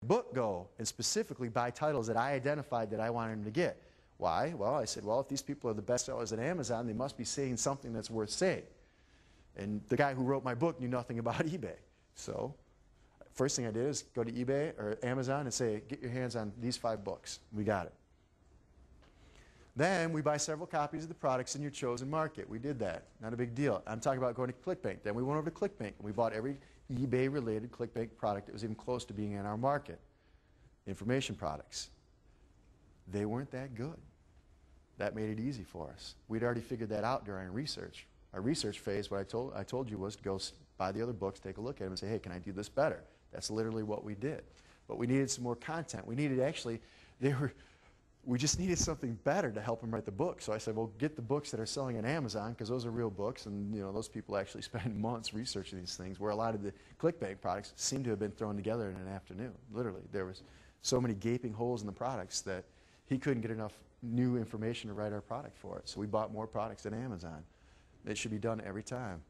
book go and specifically buy titles that I identified that I wanted them to get. Why? Well, I said, well, if these people are the best sellers at Amazon, they must be saying something that's worth saying. And the guy who wrote my book knew nothing about eBay. So first thing I did is go to eBay or Amazon and say, get your hands on these 5 books. We got it. Then we buy several copies of the products in your chosen market. We did that. Not a big deal. I'm talking about going to Clickbank. Then we went over to Clickbank and we bought every eBay-related Clickbank product that was even close to being in our market. Information products. They weren't that good. That made it easy for us. We'd already figured that out during our research. Our research phase, what I told you was to go buy the other books, take a look at them, and say, hey, can I do this better? That's literally what we did. But we needed some more content. We needed actually, we just needed something better to help them write the book. So I said, well, get the books that are selling on Amazon, because those are real books, and those people actually spend months researching these things, where a lot of the Clickbank products seem to have been thrown together in an afternoon. Literally, there was so many gaping holes in the products that he couldn't get enough new information to write our product for it. So we bought more products than Amazon. It should be done every time.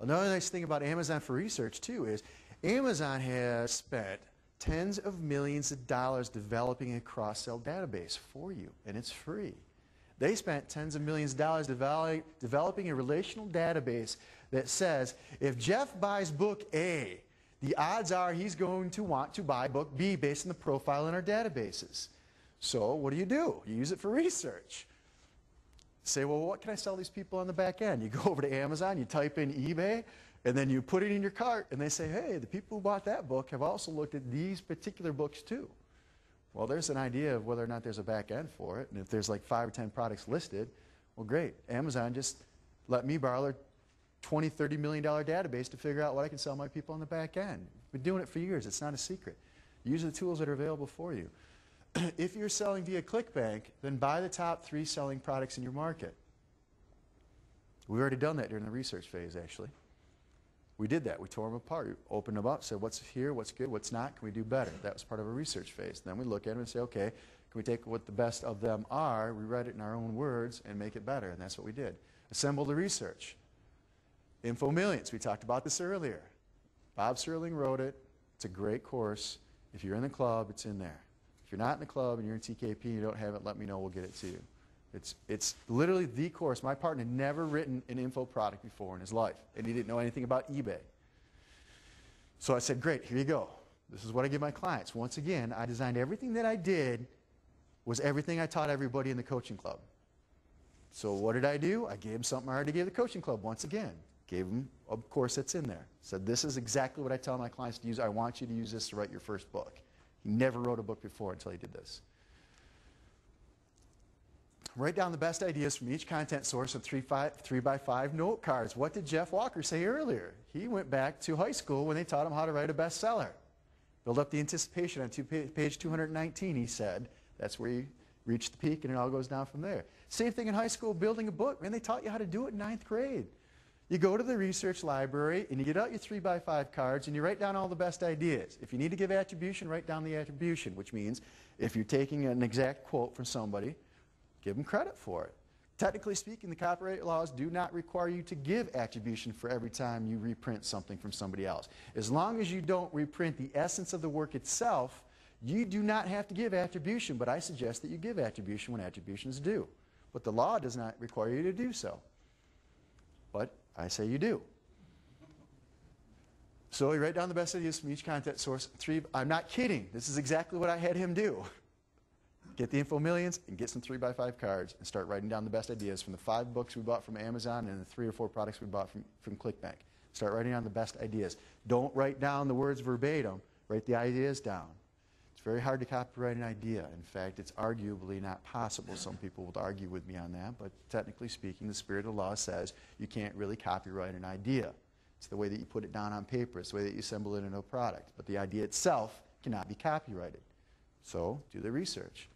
Another nice thing about Amazon for research, too, is Amazon has spent tens of millions of dollars developing a cross-sell database for you, and it's free. They spent tens of millions of dollars developing a relational database that says, if Jeff buys book A, the odds are he's going to want to buy book B based on the profile in our databases. So what do? You use it for research. Say, well, what can I sell these people on the back end? You go over to Amazon, you type in eBay, and then you put it in your cart, and they say, hey, the people who bought that book have also looked at these particular books too. Well, there's an idea of whether or not there's a back end for it, and if there's like 5 or 10 products listed, well, great. Amazon just let me borrow their $20, $30 million database to figure out what I can sell my people on the back end. We've been doing it for years. It's not a secret. Use the tools that are available for you. If you're selling via Clickbank, then buy the top 3 selling products in your market. We've already done that during the research phase, actually. We did that. We tore them apart. We opened them up, said what's here, what's good, what's not, can we do better? That was part of a research phase. Then we look at them and say, okay, can we take what the best of them are, rewrite it in our own words, and make it better? And that's what we did. Assemble the research. InfoMillions, we talked about this earlier. Bob Serling wrote it. It's a great course. If you're in the club, it's in there. If you're not in the club and you're in TKP and you don't have it, let me know. We'll get it to you. It's literally the course. My partner had never written an info product before in his life, and he didn't know anything about eBay. So I said, great, here you go. This is what I give my clients. Once again, I designed everything that I did was everything I taught everybody in the coaching club. So what did I do? I gave them something I already gave the coaching club once again. Gave them a course that's in there. Said, this is exactly what I tell my clients to use. I want you to use this to write your first book. He never wrote a book before until he did this. Write down the best ideas from each content source in 3x5 note cards. What did Jeff Walker say earlier? He went back to high school when they taught him how to write a bestseller. Build up the anticipation on page 219, he said. That's where you reach the peak and it all goes down from there. Same thing in high school, building a book. Man, they taught you how to do it in 9th grade. You go to the research library and you get out your 3x5 cards and you write down all the best ideas. If you need to give attribution, write down the attribution, which means if you're taking an exact quote from somebody, give them credit for it. Technically speaking, the copyright laws do not require you to give attribution for every time you reprint something from somebody else. As long as you don't reprint the essence of the work itself, you do not have to give attribution, but I suggest that you give attribution when attribution is due. But the law does not require you to do so. But I say you do. So you write down the best ideas from each content source. I'm not kidding. This is exactly what I had him do. Get the InfoMillions and get some 3x5 cards and start writing down the best ideas from the 5 books we bought from Amazon and the 3 or 4 products we bought from Clickbank. Start writing down the best ideas. Don't write down the words verbatim. Write the ideas down. It's very hard to copyright an idea. In fact, it's arguably not possible. Some people will argue with me on that, but technically speaking, the spirit of the law says you can't really copyright an idea. It's the way that you put it down on paper. It's the way that you assemble it into a product. But the idea itself cannot be copyrighted. So do the research.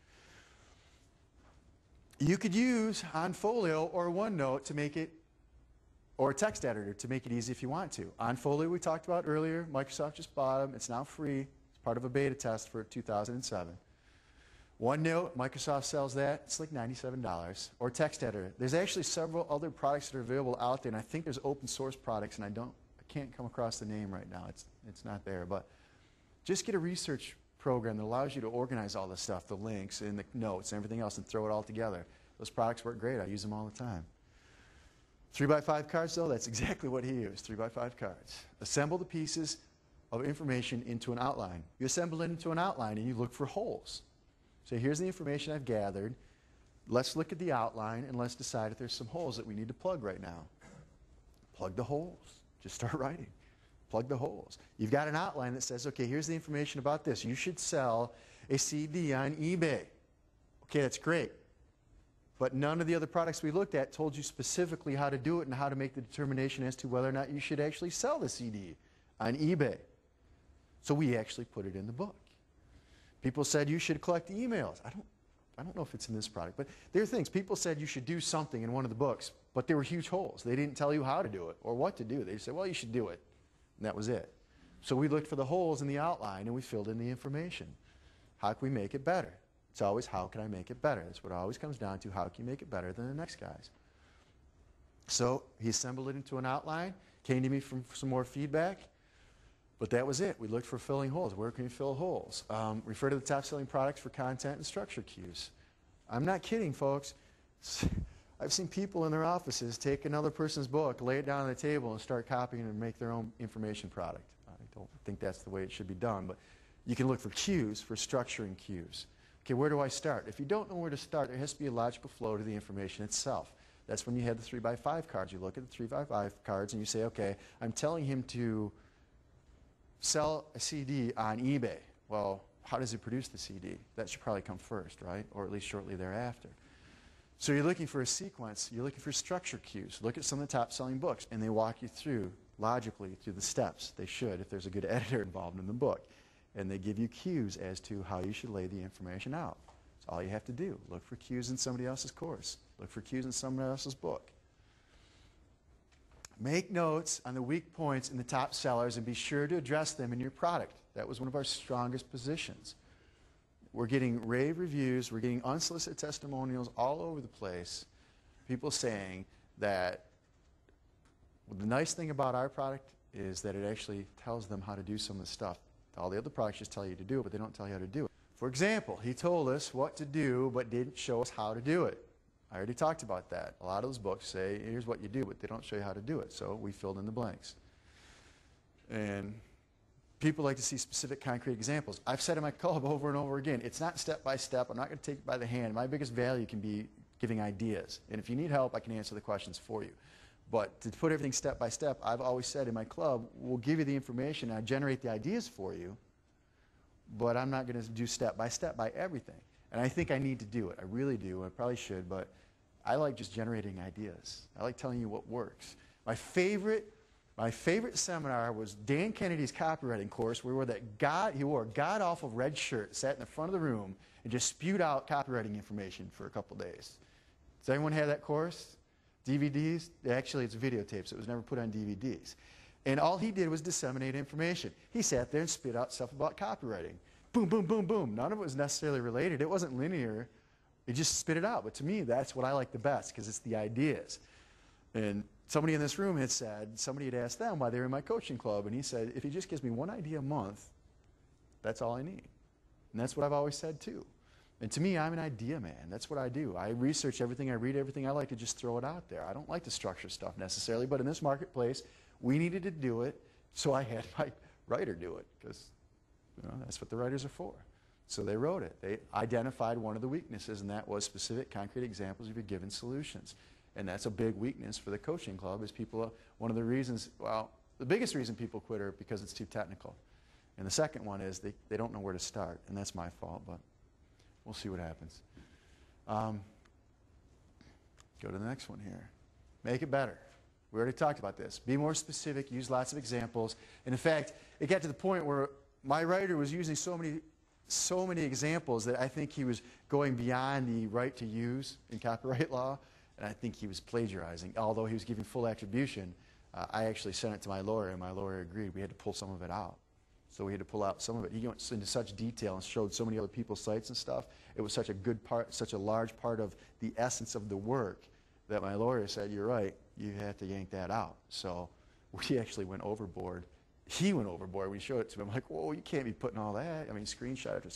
You could use OnFolio or OneNote to make it, or a text editor to make it easy if you want to. OnFolio we talked about earlier. Microsoft just bought them. It's now free. It's part of a beta test for 2007. OneNote, Microsoft sells that. It's like $97. Or text editor. There's actually several other products that are available out there, and I think there's open source products, and I can't come across the name right now. It's not there. But Just get a research program that allows you to organize all this stuff, the links and the notes and everything else, and throw it all together. Those products work great. I use them all the time. 3x5 cards, though, that's exactly what he used, 3x5 cards. Assemble the pieces of information into an outline. You assemble it into an outline and you look for holes. So here's the information I've gathered. Let's look at the outline and let's decide if there's some holes that we need to plug right now. Plug the holes. Just start writing. Plug the holes. You've got an outline that says, okay, here's the information about this. You should sell a CD on eBay. Okay, that's great. But none of the other products we looked at told you specifically how to do it and how to make the determination as to whether or not you should actually sell the CD on eBay. So we actually put it in the book. People said you should collect emails. I don't know if it's in this product, but there are things. People said you should do something in one of the books, but there were huge holes. They didn't tell you how to do it or what to do. They said, well, you should do it. And that was it. So we looked for the holes in the outline and we filled in the information. How can we make it better? It's always, how can I make it better? That's what it always comes down to. How can you make it better than the next guys? So he assembled it into an outline, came to me for some more feedback, but that was it. We looked for filling holes. Where can you fill holes? Refer to the top-selling products for content and structure cues. I'm not kidding, folks. I've seen people in their offices take another person's book, lay it down on the table, and start copying and make their own information product. I don't think that's the way it should be done, but you can look for cues, for structuring cues. Okay, where do I start? If you don't know where to start, there has to be a logical flow to the information itself. That's when you have the 3x5 cards. You look at the 3x5 cards and you say, okay, I'm telling him to sell a CD on eBay. Well, how does he produce the CD? That should probably come first, right? Or at least shortly thereafter. So you're looking for a sequence. You're looking for structure cues. Look at some of the top-selling books, and they walk you through, logically, through the steps. They should, if there's a good editor involved in the book. And they give you cues as to how you should lay the information out. That's all you have to do. Look for cues in somebody else's course. Look for cues in somebody else's book. Make notes on the weak points in the top sellers and be sure to address them in your product. That was one of our strongest positions. We're getting rave reviews. We're getting unsolicited testimonials all over the place. People saying that the nice thing about our product is that it actually tells them how to do some of the stuff. All the other products just tell you to do it, but they don't tell you how to do it. For example, he told us what to do, but didn't show us how to do it. I already talked about that. A lot of those books say, here's what you do, but they don't show you how to do it. So we filled in the blanks. And people like to see specific, concrete examples. I've said in my club over and over again, it's not step by step. I'm not going to take it by the hand. My biggest value can be giving ideas. And if you need help, I can answer the questions for you. But to put everything step by step, I've always said in my club, we'll give you the information, I generate the ideas for you, but I'm not going to do step by everything. And I think I need to do it. I really do. I probably should, but I like just generating ideas. I like telling you what works. My favorite seminar was Dan Kennedy's copywriting course, where he wore a god-awful red shirt, sat in the front of the room, and just spewed out copywriting information for a couple days. Does anyone have that course? DVDs? Actually, it's videotapes. It was never put on DVDs. And all he did was disseminate information. He sat there and spit out stuff about copywriting. Boom, boom, boom, boom. None of it was necessarily related. It wasn't linear. He just spit it out. But to me, that's what I like the best, because it's the ideas. And somebody in this room had said, somebody had asked them why they were in my coaching club, and he said, if he just gives me one idea a month, that's all I need. And that's what I've always said, too. And to me, I'm an idea man. That's what I do. I research everything. I read everything. I like to just throw it out there. I don't like to structure stuff necessarily, but in this marketplace, we needed to do it, so I had my writer do it, because that's what the writers are for. So they wrote it. They identified one of the weaknesses, and that was specific, concrete examples of your given solutions. And that's a big weakness for the coaching club, is people, one of the reasons, well, the biggest reason people quit are because it's too technical. And the second one is they don't know where to start, and that's my fault, but we'll see what happens. Go to the next one here. Make it better. We already talked about this. Be more specific, use lots of examples. And in fact, it got to the point where my writer was using so many examples that I think he was going beyond the right to use in copyright law, and I think he was plagiarizing. Although he was giving full attribution, I actually sent it to my lawyer, and my lawyer agreed. We had to pull some of it out. So we had to pull out some of it. He went into such detail and showed so many other people's sites and stuff. It was such a good part, such a large part of the essence of the work, that my lawyer said, you're right, you have to yank that out. So we actually went overboard he went overboard when he showed it to me. I'm like, whoa, you can't be putting all that. I mean, screenshot after